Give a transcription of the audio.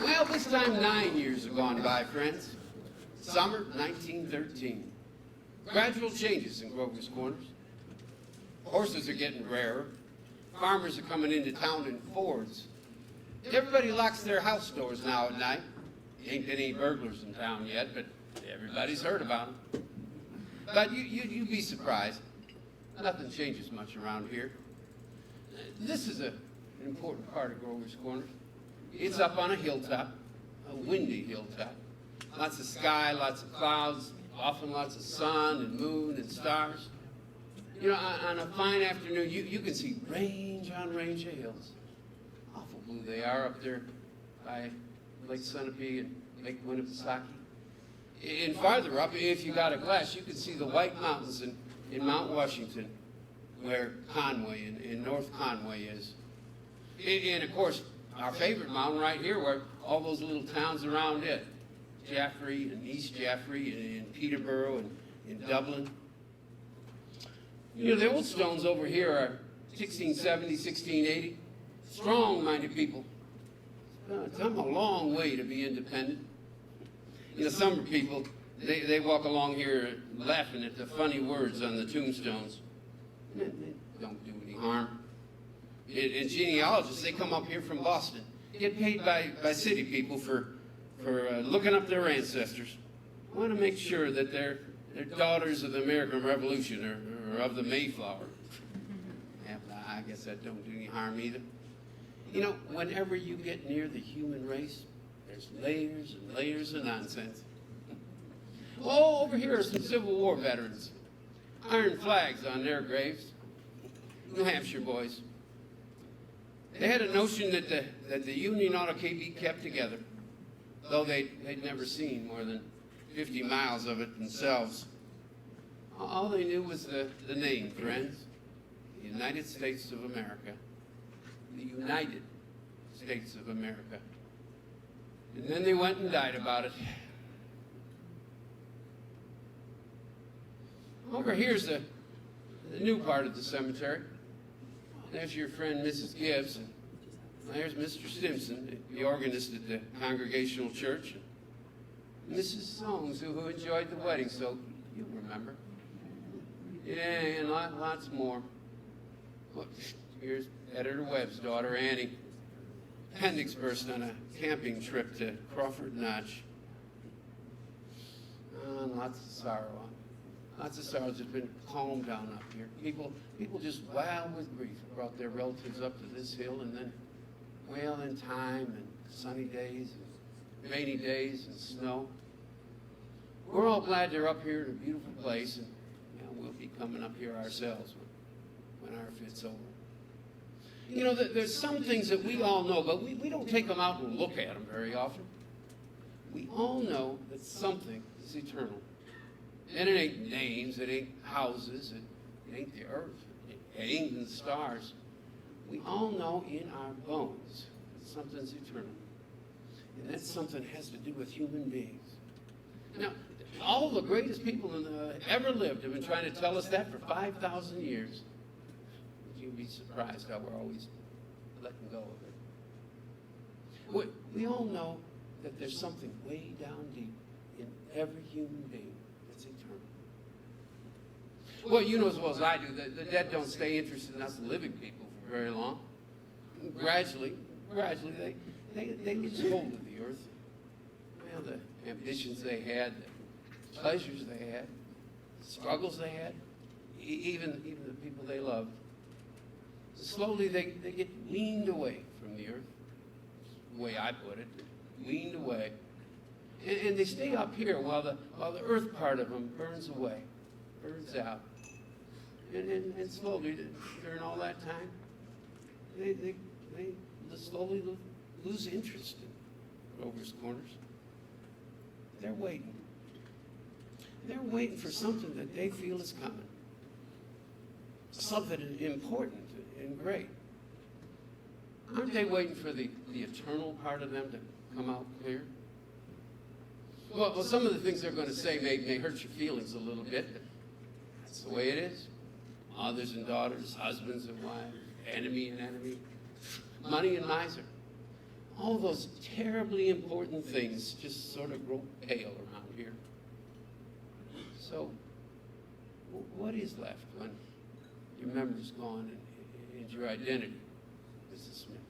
Well, this time 9 years have gone by, friends. Summer 1913. Gradual changes in Grover's Corners. Horses are getting rarer. Farmers are coming into town in Fords. Everybody locks their house doors now at night. Ain't been any burglars in town yet, but everybody's heard about them. But you'd be surprised. Nothing changes much around here. This is an important part of Grover's Corners. It's up on a hilltop, a windy hilltop. Lots of sky, lots of clouds, often lots of sun and moon and stars. You know, on a fine afternoon, you can see range on range of hills. Awful blue they are up there by Lake Sunapee and Lake Winnipesaukee. And farther up, if you got a glass, you can see the White Mountains in Mount Washington, where Conway, in North Conway is. And of course, our favorite mountain right here, where all those little towns around it, Jaffrey and East Jaffrey and Peterborough and Dublin. You know, the old stones over here are 1670, 1680. Strong-minded people. It's come a long way to be independent. You know, some people, they walk along here laughing at the funny words on the tombstones. They don't do any harm. And genealogists, they come up here from Boston, get paid by city people for looking up their ancestors. I want to make sure that they're daughters of the American Revolution or of the Mayflower. Yeah, I guess that don't do any harm either. You know, whenever you get near the human race, there's layers and layers of nonsense. Oh, over here are some Civil War veterans. Iron flags on their graves. New Hampshire boys. They had a notion that the Union ought to be kept together, though they'd never seen more than 50 miles of it themselves. All they knew was the name, friends. The United States of America. The United States of America. And then they went and died about it. Over here's the new part of the cemetery. There's your friend Mrs. Gibbs, and there's Mr. Stimson, the organist at the Congregational Church, and Mrs. Soames, who enjoyed the wedding, so you'll remember. Yeah, and lots more. Look, here's Editor Webb's daughter, Annie. Appendix burst on a camping trip to Crawford Notch. And lots of sorrow. Lots of sorrows have been calmed down up here. People just wild with grief brought their relatives up to this hill and then wail in time and sunny days and rainy days and snow. We're all glad they're up here in a beautiful place, and you know, we'll be coming up here ourselves when our fit's over. You know, there's some things that we all know, but we don't take them out and look at them very often. We all know that something is eternal. And it ain't names, it ain't houses, it ain't the earth, it ain't the stars. We all know in our bones that something's eternal. And that something has to do with human beings. Now, all the greatest people ever lived have been trying to tell us that for 5,000 years. You'd be surprised how we're always letting go of it. We all know that there's something way down deep in every human being. Well, you know as well as I do that the dead don't stay interested in us living people for very long. Gradually, they lose hold of the earth. Well, the ambitions they had, the pleasures they had, the struggles they had, even the people they loved. Slowly they get weaned away from the earth. The way I put it, weaned away. And they stay up here while the earth part of them burns away, burns out. And slowly, during all that time, they slowly lose interest in Grover's Corners. They're waiting. They're waiting for something that they feel is coming. Something important and great. Aren't they waiting for the eternal part of them to come out clear? Well, some of the things they're going to say may hurt your feelings a little bit, but that's the way it is. Mothers and daughters, husbands and wives, enemy and enemy, money and miser. all those terribly important things just sort of grow pale around here. So, what is left when your memory's gone and your identity, Mrs. Smith?